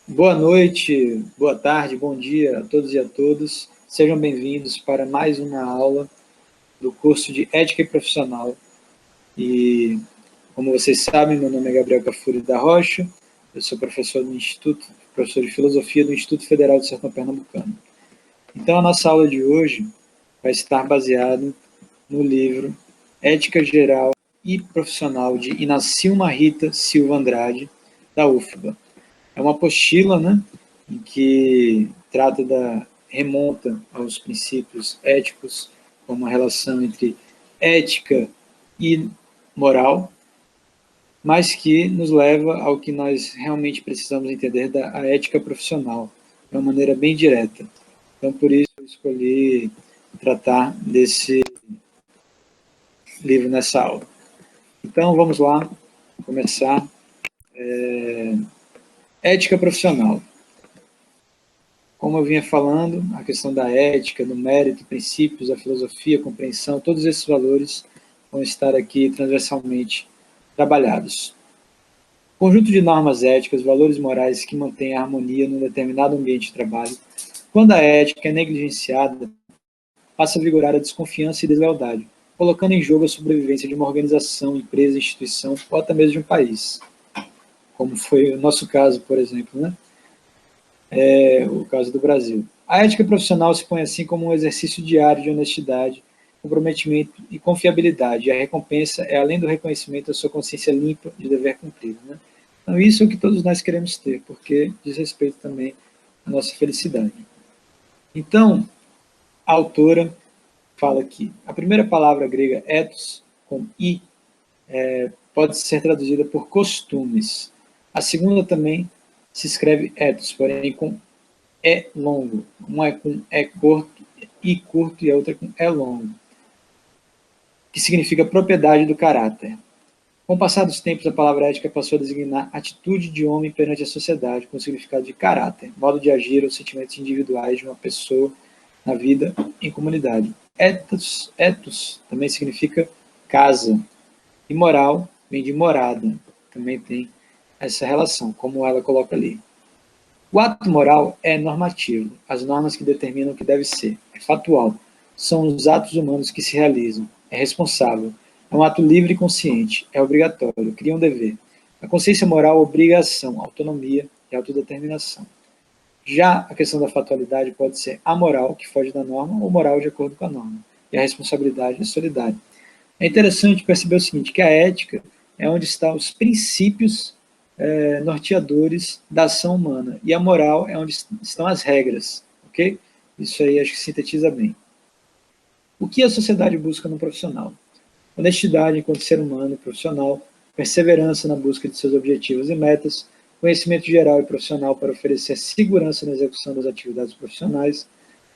Boa noite, boa tarde, bom dia a todos e a todas. Sejam bem-vindos para mais uma aula do curso de Ética e Profissional. E, como vocês sabem, meu nome é Gabriel Cafuri da Rocha, eu sou professor de Filosofia do Instituto Federal do Sertão Pernambucano. Então, a nossa aula de hoje vai estar baseada no livro Ética Geral e Profissional de Inacilma Rita Silva Andrade, da UFBA. É uma apostila, né, em que remonta aos princípios éticos, como a relação entre ética e moral, mas que nos leva ao que nós realmente precisamos entender da ética profissional, de uma maneira bem direta. Então, por isso, eu escolhi tratar desse livro nessa aula. Então, vamos lá, começar. Ética profissional. Como eu vinha falando, a questão da ética, do mérito, princípios, a filosofia, a compreensão, todos esses valores vão estar aqui transversalmente trabalhados. Conjunto de normas éticas, valores morais que mantêm a harmonia num determinado ambiente de trabalho. Quando a ética é negligenciada, passa a vigorar a desconfiança e deslealdade, colocando em jogo a sobrevivência de uma organização, empresa, instituição ou até mesmo de um país. Como foi o nosso caso, por exemplo, né? O caso do Brasil. A ética profissional se põe assim como um exercício diário de honestidade, comprometimento e confiabilidade, e a recompensa é, além do reconhecimento, a sua consciência limpa de dever cumprido. Né? Então, isso é o que todos nós queremos ter, porque diz respeito também à nossa felicidade. Então, a autora fala aqui, a primeira palavra grega, ethos, com i, pode ser traduzida por costumes. A segunda também se escreve ethos, porém com E longo. Uma é com E curto e a outra com E longo, que significa propriedade do caráter. Com o passar dos tempos, a palavra ética passou a designar atitude de homem perante a sociedade, com o significado de caráter, modo de agir ou sentimentos individuais de uma pessoa na vida em comunidade. Ethos também significa casa. E moral vem de morada. Também tem essa relação, como ela coloca ali. O ato moral é normativo, as normas que determinam o que deve ser. É fatual, são os atos humanos que se realizam. É responsável, é um ato livre e consciente, é obrigatório, cria um dever. A consciência moral obriga a ação, autonomia e autodeterminação. Já a questão da fatualidade pode ser amoral, que foge da norma, ou moral de acordo com a norma. E a responsabilidade é solidária. É interessante perceber o seguinte, que a ética é onde estão os princípios norteadores da ação humana. E a moral é onde estão as regras, ok? Isso aí acho que sintetiza bem. O que a sociedade busca no profissional? Honestidade enquanto ser humano profissional, perseverança na busca de seus objetivos e metas, conhecimento geral e profissional para oferecer segurança na execução das atividades profissionais,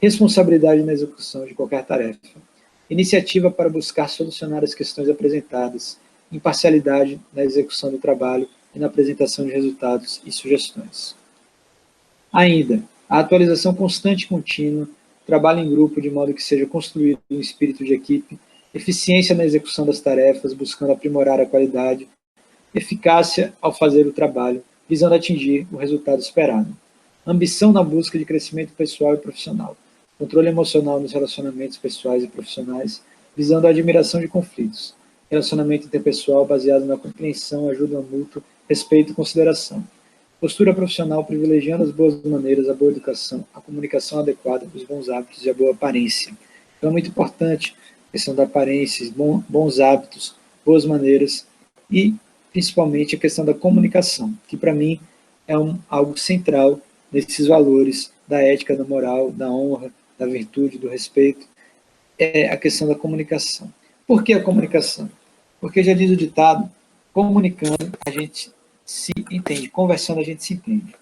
responsabilidade na execução de qualquer tarefa, iniciativa para buscar solucionar as questões apresentadas, imparcialidade na execução do trabalho e na apresentação de resultados e sugestões. Ainda, a atualização constante e contínua, trabalho em grupo de modo que seja construído um espírito de equipe, eficiência na execução das tarefas, buscando aprimorar a qualidade, eficácia ao fazer o trabalho, visando atingir o resultado esperado. Ambição na busca de crescimento pessoal e profissional, controle emocional nos relacionamentos pessoais e profissionais, visando a admiração de conflitos, relacionamento interpessoal baseado na compreensão, ajuda mútua, respeito e consideração. Postura profissional privilegiando as boas maneiras, a boa educação, a comunicação adequada, os bons hábitos e a boa aparência. Então é muito importante a questão da aparência, bons hábitos, boas maneiras e principalmente a questão da comunicação, que para mim é algo central nesses valores da ética, da moral, da honra, da virtude, do respeito, é a questão da comunicação. Por que a comunicação? Porque já diz o ditado, comunicando a gente se entende, conversando a gente se entende.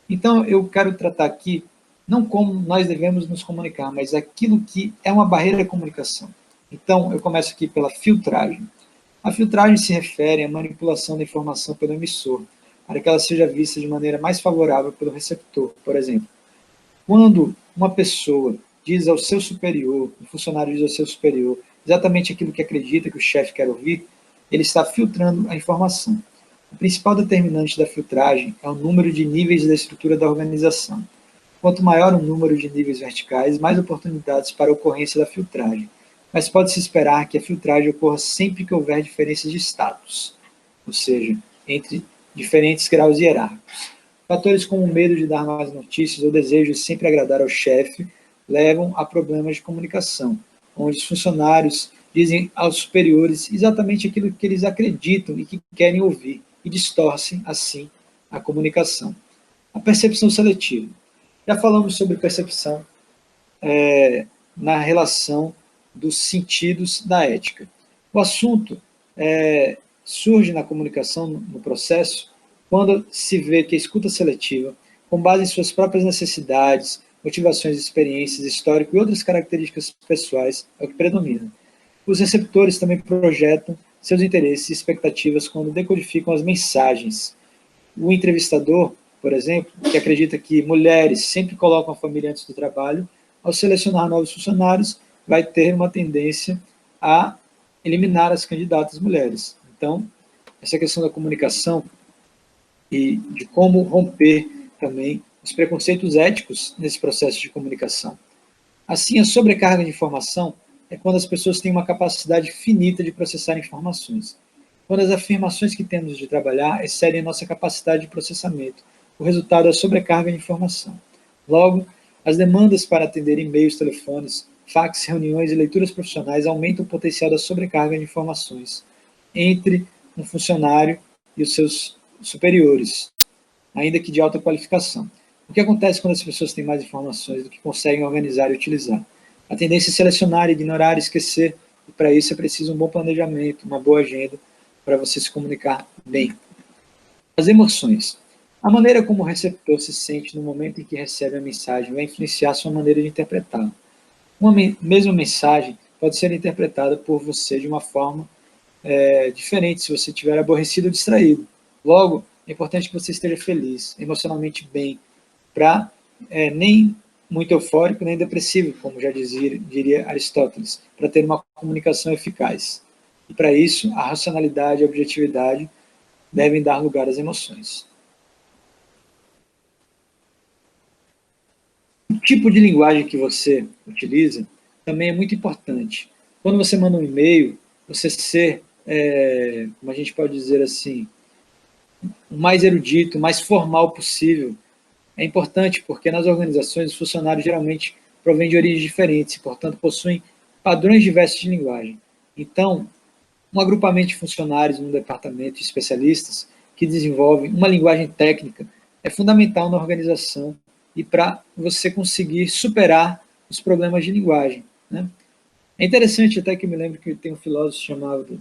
Então, eu quero tratar aqui, não como nós devemos nos comunicar, mas aquilo que é uma barreira à comunicação. Então, eu começo aqui pela filtragem. A filtragem se refere à manipulação da informação pelo emissor, para que ela seja vista de maneira mais favorável pelo receptor. Por exemplo, quando uma pessoa diz ao seu superior, um funcionário diz ao seu superior, exatamente aquilo que acredita que o chefe quer ouvir, ele está filtrando a informação. O principal determinante da filtragem é o número de níveis da estrutura da organização. Quanto maior o número de níveis verticais, mais oportunidades para a ocorrência da filtragem. Mas pode-se esperar que a filtragem ocorra sempre que houver diferenças de status, ou seja, entre diferentes graus hierárquicos. Fatores como o medo de dar más notícias ou desejo de sempre agradar ao chefe levam a problemas de comunicação, onde os funcionários dizem aos superiores exatamente aquilo que eles acreditam e que querem ouvir, e distorcem, assim, a comunicação. A percepção seletiva. Já falamos sobre percepção na relação dos sentidos da ética. O assunto surge na comunicação, no processo, quando se vê que a escuta seletiva, com base em suas próprias necessidades, motivações, experiências, histórico e outras características pessoais, é o que predomina. Os receptores também projetam seus interesses e expectativas quando decodificam as mensagens. O entrevistador, por exemplo, que acredita que mulheres sempre colocam a família antes do trabalho, ao selecionar novos funcionários, vai ter uma tendência a eliminar as candidatas mulheres. Então, essa questão da comunicação e de como romper também os preconceitos éticos nesse processo de comunicação. Assim, a sobrecarga de informação é quando as pessoas têm uma capacidade finita de processar informações. Quando as afirmações que temos de trabalhar excedem a nossa capacidade de processamento. O resultado é a sobrecarga de informação. Logo, as demandas para atender e-mails, telefones, fax, reuniões e leituras profissionais aumentam o potencial da sobrecarga de informações entre um funcionário e os seus superiores, ainda que de alta qualificação. O que acontece quando as pessoas têm mais informações do que conseguem organizar e utilizar? A tendência é selecionar, ignorar, esquecer, e para isso é preciso um bom planejamento, uma boa agenda, para você se comunicar bem. As emoções. A maneira como o receptor se sente no momento em que recebe a mensagem vai influenciar a sua maneira de interpretá-la. Uma mesma mensagem pode ser interpretada por você de uma forma diferente se você estiver aborrecido ou distraído. Logo, é importante que você esteja feliz, emocionalmente bem, para nem muito eufórico, nem depressivo, como já diria Aristóteles, para ter uma comunicação eficaz. E para isso, a racionalidade e a objetividade devem dar lugar às emoções. O tipo de linguagem que você utiliza também é muito importante. Quando você manda um e-mail, você ser, como a gente pode dizer assim, o mais erudito, o mais formal possível. É importante porque nas organizações os funcionários geralmente provêm de origens diferentes e, portanto, possuem padrões diversos de linguagem. Então, um agrupamento de funcionários num departamento de especialistas que desenvolvem uma linguagem técnica é fundamental na organização e para você conseguir superar os problemas de linguagem. Né? É interessante até que me lembro que tem um filósofo chamado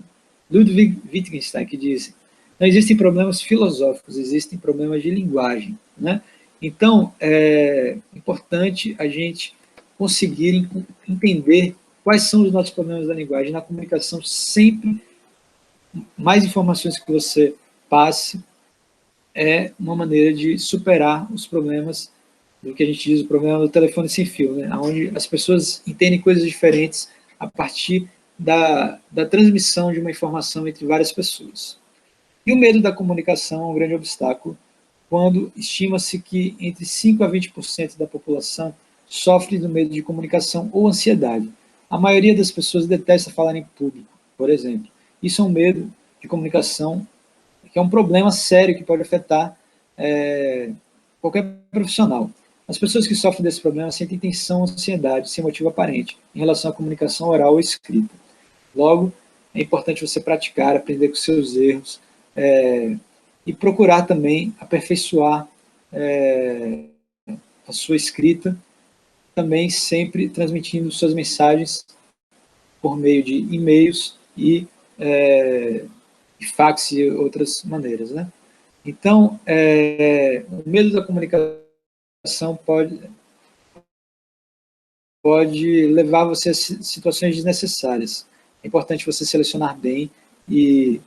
Ludwig Wittgenstein que diz: não existem problemas filosóficos, existem problemas de linguagem. Né? Então, é importante a gente conseguir entender quais são os nossos problemas da linguagem. Na comunicação, sempre mais informações que você passe é uma maneira de superar os problemas do que a gente diz, o problema do telefone sem fio, né? Onde as pessoas entendem coisas diferentes a partir da transmissão de uma informação entre várias pessoas. E o medo da comunicação é um grande obstáculo, quando estima-se que entre 5% a 20% da população sofre do medo de comunicação ou ansiedade. A maioria das pessoas detesta falar em público, por exemplo. Isso é um medo de comunicação, que é um problema sério que pode afetar qualquer profissional. As pessoas que sofrem desse problema sentem tensão, ansiedade, sem motivo aparente, em relação à comunicação oral ou escrita. Logo, é importante você praticar, aprender com seus erros, e procurar também aperfeiçoar a sua escrita, também sempre transmitindo suas mensagens por meio de e-mails e fax e outras maneiras. Né? Então, o medo da comunicação pode levar você a situações desnecessárias. É importante você selecionar bem e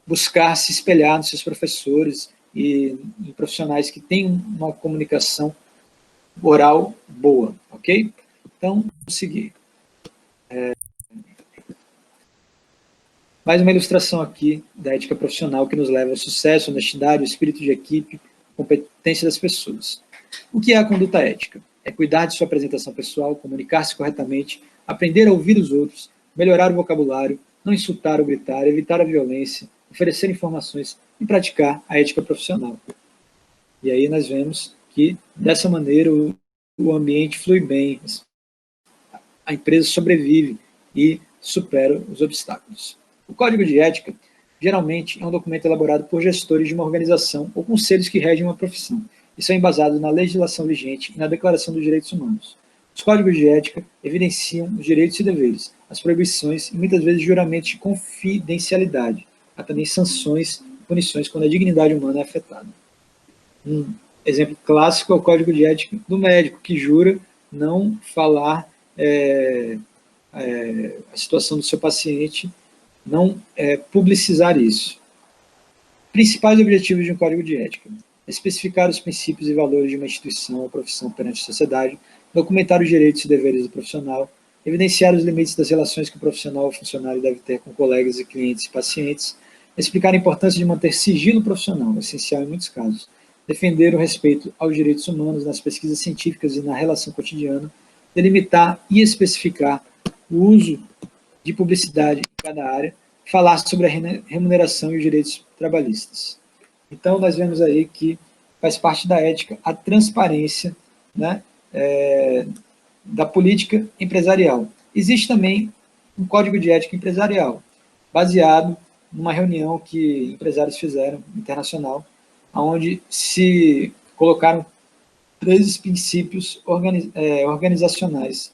buscar se espelhar nos seus professores e em profissionais que têm uma comunicação oral boa, ok? Então, vamos seguir. Mais uma ilustração aqui da ética profissional que nos leva ao sucesso, honestidade, o espírito de equipe, competência das pessoas. O que é a conduta ética? É cuidar de sua apresentação pessoal, comunicar-se corretamente, aprender a ouvir os outros, melhorar o vocabulário, não insultar ou gritar, evitar a violência, oferecer informações e praticar a ética profissional. E aí nós vemos que, dessa maneira, o ambiente flui bem, a empresa sobrevive e supera os obstáculos. O Código de Ética, geralmente, é um documento elaborado por gestores de uma organização ou conselhos que regem uma profissão, e são embasados na legislação vigente e na Declaração dos Direitos Humanos. Os códigos de ética evidenciam os direitos e deveres, as proibições e muitas vezes juramentos de confidencialidade. Há também sanções e punições quando a dignidade humana é afetada. Um exemplo clássico é o Código de Ética do médico, que jura não falar a situação do seu paciente, não publicizar isso. Principais objetivos de um Código de Ética: especificar os princípios e valores de uma instituição ou profissão perante a sociedade, documentar os direitos e deveres do profissional, evidenciar os limites das relações que o profissional ou funcionário deve ter com colegas e clientes e pacientes, explicar a importância de manter sigilo profissional, essencial em muitos casos, defender o respeito aos direitos humanos nas pesquisas científicas e na relação cotidiana, delimitar e especificar o uso de publicidade em cada área, falar sobre a remuneração e os direitos trabalhistas. Então, nós vemos aí que faz parte da ética a transparência, né, da política empresarial. Existe também um código de ética empresarial, baseado numa reunião que empresários fizeram, internacional, onde se colocaram 13 princípios organizacionais,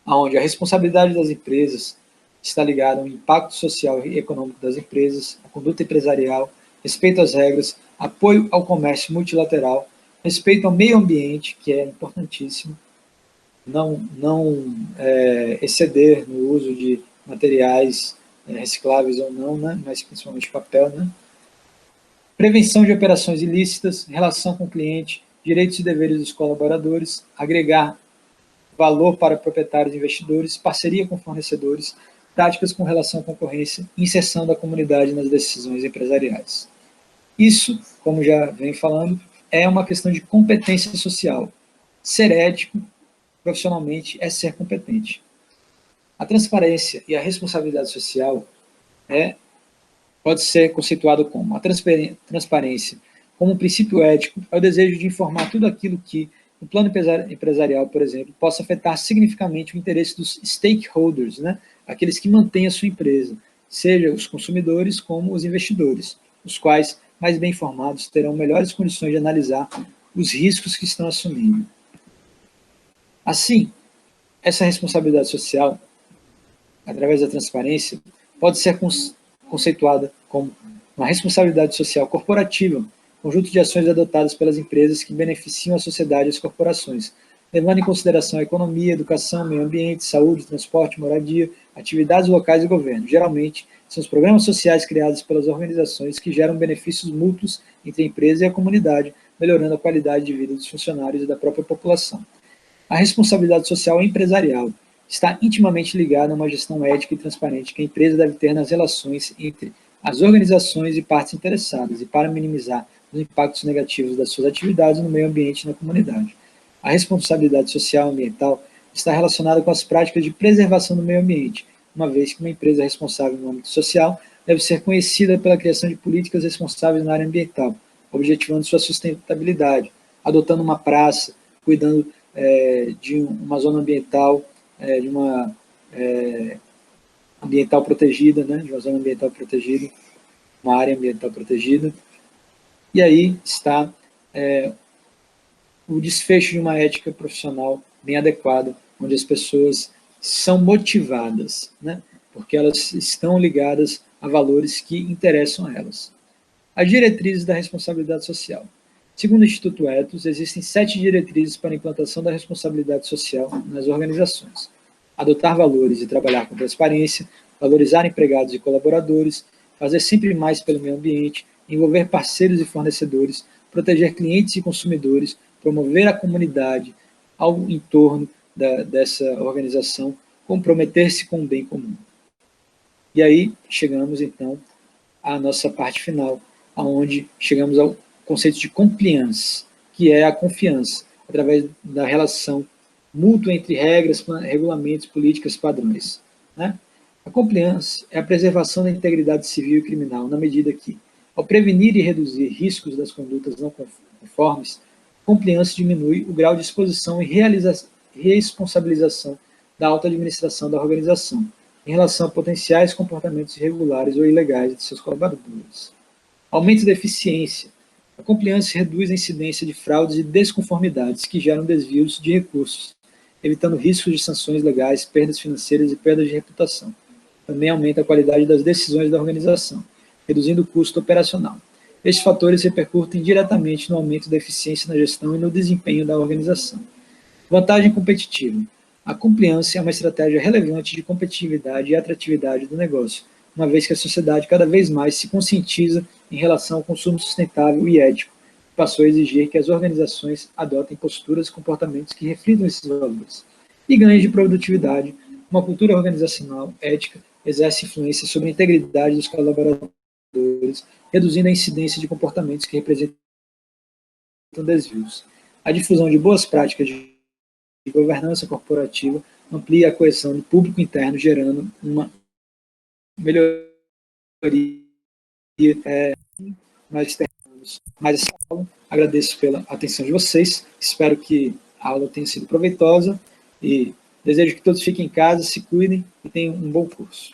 onde a responsabilidade das empresas está ligada ao impacto social e econômico das empresas, a conduta empresarial, respeito às regras, apoio ao comércio multilateral, respeito ao meio ambiente, que é importantíssimo, não exceder no uso de materiais recicláveis ou não, né, mas principalmente papel, né? Prevenção de operações ilícitas, relação com o cliente, direitos e deveres dos colaboradores, agregar valor para proprietários e investidores, parceria com fornecedores, práticas com relação à concorrência, inserção da comunidade nas decisões empresariais. Isso, como já venho falando, é uma questão de competência social. Ser ético profissionalmente é ser competente. A transparência e a responsabilidade social pode ser conceituado como a transparência como um princípio ético, é o desejo de informar tudo aquilo que, no plano empresarial, por exemplo, possa afetar significativamente o interesse dos stakeholders, né? Aqueles que mantêm a sua empresa, seja os consumidores como os investidores, os quais, mais bem informados, terão melhores condições de analisar os riscos que estão assumindo. Assim, essa responsabilidade social, através da transparência, pode ser conceituada como uma responsabilidade social corporativa, conjunto de ações adotadas pelas empresas que beneficiam a sociedade e as corporações, levando em consideração a economia, educação, meio ambiente, saúde, transporte, moradia, atividades locais e governo. Geralmente, são os programas sociais criados pelas organizações que geram benefícios mútuos entre a empresa e a comunidade, melhorando a qualidade de vida dos funcionários e da própria população. A responsabilidade social empresarial está intimamente ligada a uma gestão ética e transparente que a empresa deve ter nas relações entre as organizações e partes interessadas, e para minimizar os impactos negativos das suas atividades no meio ambiente e na comunidade. A responsabilidade social e ambiental está relacionada com as práticas de preservação do meio ambiente, uma vez que uma empresa responsável no âmbito social deve ser conhecida pela criação de políticas responsáveis na área ambiental, objetivando sua sustentabilidade, adotando uma praça, cuidando de uma zona ambiental, de uma ambiental protegida, né, de uma zona ambiental protegida, uma área ambiental protegida. E aí está o desfecho de uma ética profissional bem adequada, onde as pessoas são motivadas, né, porque elas estão ligadas a valores que interessam a elas. As diretrizes da responsabilidade social. Segundo o Instituto Ethos, existem 7 diretrizes para a implantação da responsabilidade social nas organizações. Adotar valores e trabalhar com transparência, valorizar empregados e colaboradores, fazer sempre mais pelo meio ambiente, envolver parceiros e fornecedores, proteger clientes e consumidores, promover a comunidade ao entorno dessa organização, comprometer-se com o bem comum. E aí chegamos, então, à nossa parte final, onde chegamos ao conceito de compliance, que é a confiança, através da relação mútua entre regras, regulamentos, políticas, padrões. Né? A compliance é a preservação da integridade civil e criminal, na medida que, ao prevenir e reduzir riscos das condutas não conformes, a compliance diminui o grau de exposição e responsabilização da alta administração da organização, em relação a potenciais comportamentos irregulares ou ilegais de seus colaboradores. Aumento da eficiência. A compliance reduz a incidência de fraudes e desconformidades que geram desvios de recursos, evitando riscos de sanções legais, perdas financeiras e perdas de reputação. Também aumenta a qualidade das decisões da organização, reduzindo o custo operacional. Estes fatores repercutem diretamente no aumento da eficiência na gestão e no desempenho da organização. Vantagem competitiva. A compliance é uma estratégia relevante de competitividade e atratividade do negócio, uma vez que a sociedade cada vez mais se conscientiza em relação ao consumo sustentável e ético, e passou a exigir que as organizações adotem posturas e comportamentos que reflitam esses valores. E ganhos de produtividade. Uma cultura organizacional ética exerce influência sobre a integridade dos colaboradores, reduzindo a incidência de comportamentos que representam desvios. A difusão de boas práticas de governança corporativa amplia a coesão do público interno, gerando uma melhoria nós terminamos mais essa aula. Agradeço pela atenção de vocês, espero que a aula tenha sido proveitosa e desejo que todos fiquem em casa, se cuidem e tenham um bom curso.